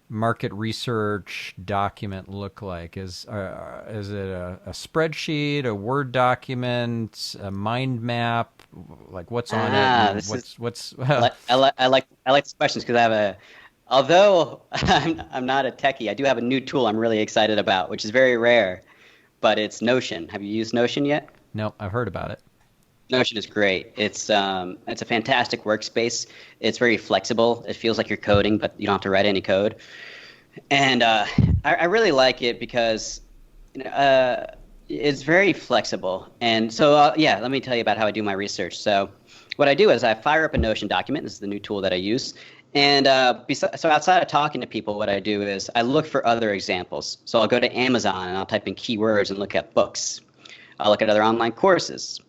market research document look like? Is it a spreadsheet, a Word document, a mind map? Like what's on it, Ah, and this is what's I like these questions because I have a although I'm not a techie, I do have a new tool I'm really excited about, which is very rare, but it's Notion. Have you used Notion yet? No, I've heard about it. Notion is great. It's a fantastic workspace. It's very flexible. It feels like you're coding, but you don't have to write any code. And I really like it because it's very flexible. And so, yeah, let me tell you about how I do my research. So, what I do is I fire up a Notion document. This is the new tool that I use. And so, outside of talking to people, what I do is I look for other examples. So, I'll go to Amazon and I'll type in keywords and look at books. I'll look at other online courses.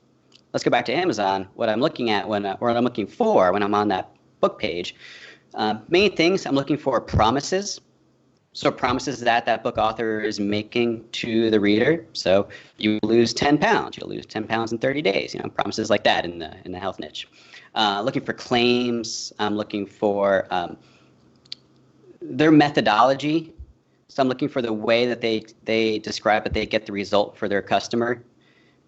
Let's go back to Amazon. What I'm looking at or what I'm looking for when I'm on that book page, main things I'm looking for promises. So promises that that book author is making to the reader. So you lose 10 pounds. You'll lose 10 pounds in 30 days. Promises like that in the health niche. Looking for claims. I'm looking for their methodology. So I'm looking for the way that they describe that they get the result for their customer.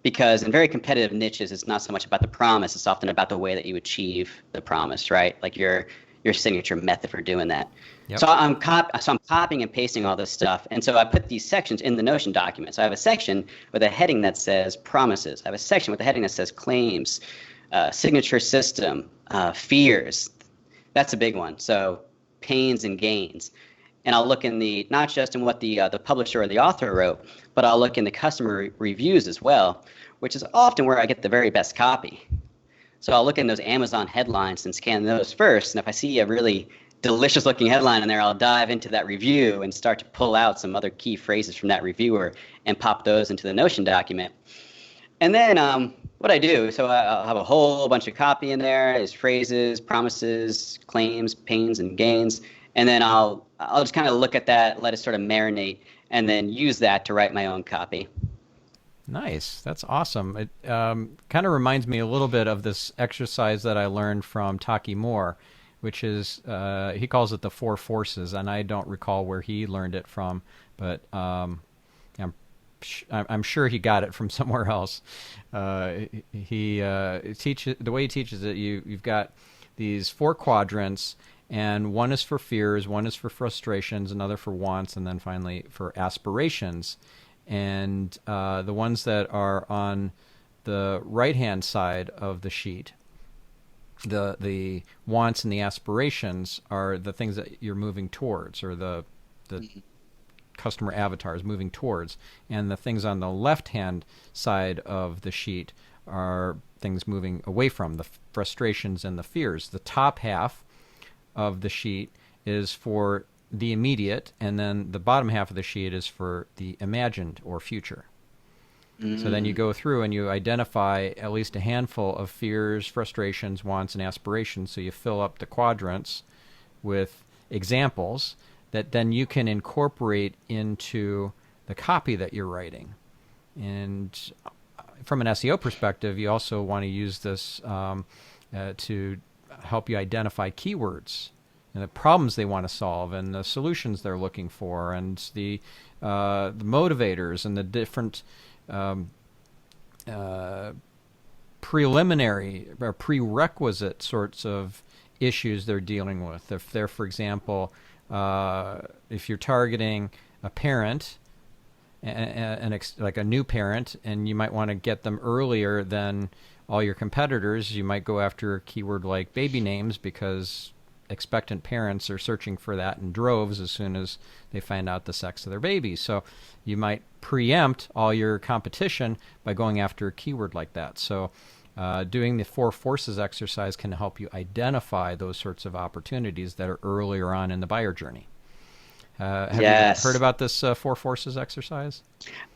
Because in very competitive niches, it's not so much about the promise; it's often about the way that you achieve the promise, right? Like your signature method for doing that. Yep. So I'm copying and pasting all this stuff, and so I put these sections in the Notion document. So I have a section with a heading that says promises. I have a section with a heading that says claims, signature system, fears. That's a big one. So pains and gains. And I'll look in not just in what the publisher or the author wrote, but I'll look in the customer reviews as well, which is often where I get the very best copy. So I'll look in those Amazon headlines and scan those first. And if I see a really delicious looking headline in there, I'll dive into that review and start to pull out some other key phrases from that reviewer and pop those into the Notion document. And then what I do, so I'll have a whole bunch of copy in there, is phrases, promises, claims, pains, and gains. And then I'll just kind of look at that, let it sort of marinate, and then use that to write my own copy. Nice. That's awesome. It kind of reminds me a little bit of this exercise that I learned from Taki Moore, which is, he calls it the four forces, and I don't recall where he learned it from, but I'm sure he got it from somewhere else. He teaches the way he teaches it. You've got these four quadrants, and one is for fears, one is for frustrations, another for wants, and then finally for aspirations. And the ones that are on the right-hand side of the sheet, the wants and the aspirations are the things that you're moving towards, or the customer avatar is moving towards. And the things on the left-hand side of the sheet are things moving away from, the frustrations and the fears. The top half of the sheet is for the immediate, and then the bottom half of the sheet is for the imagined or future. So then you go through and you identify at least a handful of fears, frustrations, wants, and aspirations. So you fill up the quadrants with examples that then you can incorporate into the copy that you're writing. And from an SEO perspective, you also want to use this to help you identify keywords and the problems they want to solve and the solutions they're looking for and the motivators and the different preliminary or prerequisite sorts of issues they're dealing with. If they're, for example, if you're targeting a parent, like a new parent, and you might want to get them earlier than all your competitors, you might go after a keyword like baby names because expectant parents are searching for that in droves as soon as they find out the sex of their baby. So you might preempt all your competition by going after a keyword like that. So doing the four forces exercise can help you identify those sorts of opportunities that are earlier on in the buyer journey. Have you heard about this four forces exercise?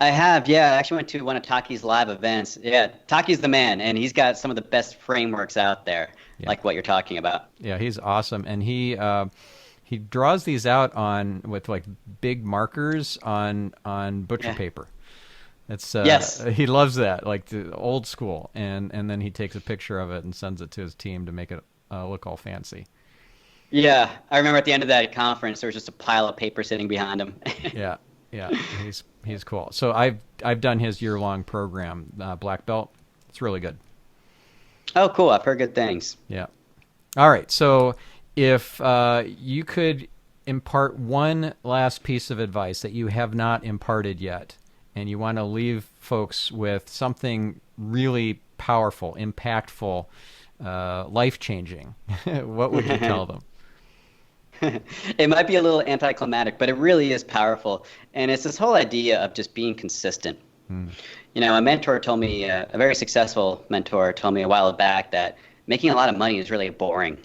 I have, yeah. I actually went to one of Taki's live events. Yeah, Taki's the man, and he's got some of the best frameworks out there, like what you're talking about. Yeah, he's awesome, and he draws these out with like big markers on butcher paper. It's yes. He loves that, like the old school, and then he takes a picture of it and sends it to his team to make it look all fancy. Yeah, I remember at the end of that conference, there was just a pile of paper sitting behind him. Yeah, yeah, he's cool. So I've done his year-long program, Black Belt. It's really good. Oh, cool. I've heard good things. Yeah. All right. So if you could impart one last piece of advice that you have not imparted yet, and you want to leave folks with something really powerful, impactful, life-changing, what would you tell them? It might be a little anticlimactic, but it really is powerful. And it's this whole idea of just being consistent. Hmm. You know, a mentor told me, a very successful mentor told me a while back that making a lot of money is really boring.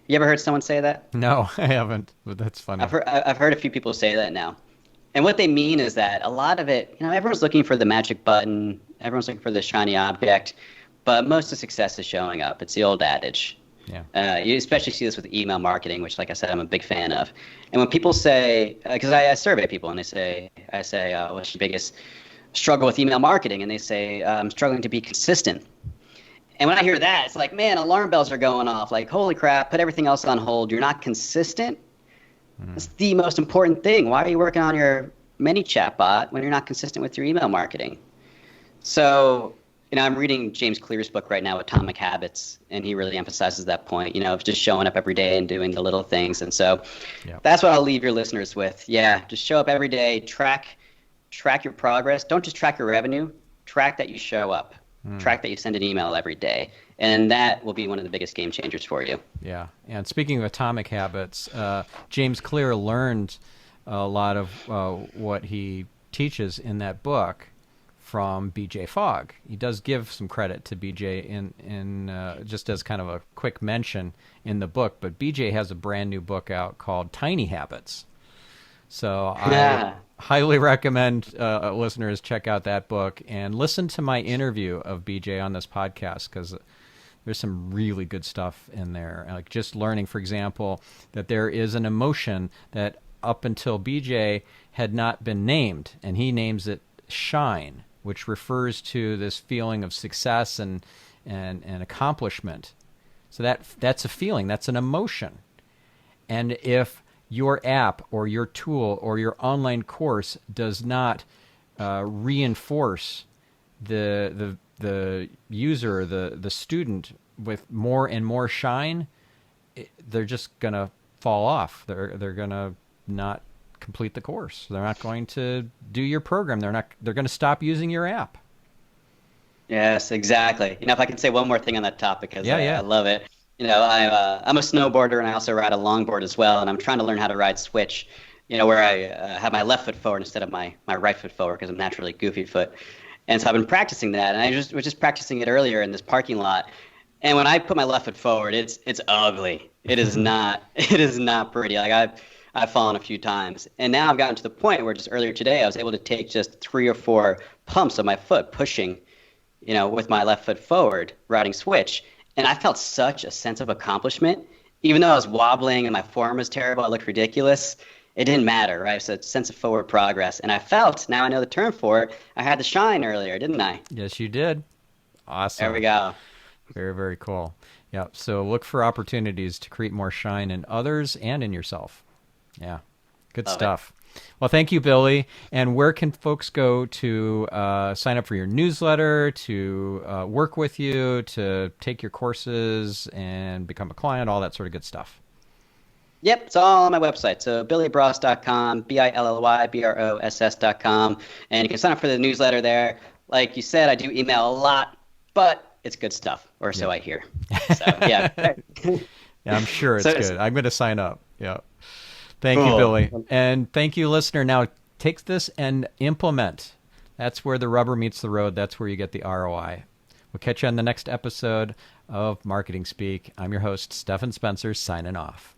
You ever heard someone say that? No, I haven't, but that's funny. I've heard a few people say that now. And what they mean is that a lot of it, you know, everyone's looking for the magic button, everyone's looking for the shiny object, but most of success is showing up. It's the old adage. Yeah. You especially see this with email marketing, which, like I said, I'm a big fan of. And when people say, because I survey people, and I say, what's your biggest struggle with email marketing? And they say, I'm struggling to be consistent. And when I hear that, it's like, man, alarm bells are going off. Like, holy crap, put everything else on hold. You're not consistent. That's the most important thing. Why are you working on your mini chatbot when you're not consistent with your email marketing? So, you know, I'm reading James Clear's book right now, Atomic Habits, and he really emphasizes that point, you know, of just showing up every day and doing the little things. And so that's what I'll leave your listeners with. Yeah, just show up every day, track your progress. Don't just track your revenue, track that you show up. Track that you send an email every day, and that will be one of the biggest game changers for you. Yeah, and speaking of Atomic Habits, James Clear learned a lot of what he teaches in that book from BJ Fogg. He does give some credit to BJ in just as kind of a quick mention in the book, but BJ has a brand new book out called Tiny Habits. So I highly recommend listeners check out that book and listen to my interview of BJ on this podcast, because there's some really good stuff in there. Like just learning, for example, that there is an emotion that up until BJ had not been named, and he names it shine, which refers to this feeling of success and accomplishment. So that's a feeling, that's an emotion. And if your app or your tool or your online course does not reinforce the user, the student, with more and more shine, they're just gonna fall off. They're gonna not complete the course. They're not going to do your program. They're gonna stop using your app. Yes, exactly. You know, if I can say one more thing on that topic, because Yeah. I love it. You know, I'm a snowboarder, and I also ride a longboard as well, and I'm trying to learn how to ride switch, you know, where I have my left foot forward instead of my right foot forward, because I'm naturally goofy foot. And so I've been practicing that, and I was just practicing it earlier in this parking lot. And when I put my left foot forward, it's ugly. It is not pretty. Like I've fallen a few times, and now I've gotten to the point where just earlier today I was able to take just 3 or 4 pumps of my foot pushing, you know, with my left foot forward, riding switch. And I felt such a sense of accomplishment. Even though I was wobbling and my form was terrible, I looked ridiculous. It didn't matter, right? It's a sense of forward progress. And I felt, now I know the term for it, I had the shine earlier, didn't I? Yes, you did. Awesome. There we go. Very, very cool. Yeah. So look for opportunities to create more shine in others and in yourself. Yeah. Good stuff. Well, thank you, Billy. And where can folks go to sign up for your newsletter, to work with you, to take your courses and become a client, all that sort of good stuff? Yep, it's all on my website. So billybross.com, BILLYBROSS.com. And you can sign up for the newsletter there. Like you said, I do email a lot, but it's good stuff, or so I hear. So, yeah. Yeah, I'm sure it's good. I'm going to sign up. Yeah. Thank Cool. you, Billy. And thank you, listener. Now, take this and implement. That's where the rubber meets the road. That's where you get the ROI. We'll catch you on the next episode of Marketing Speak. I'm your host, Stephan Spencer, signing off.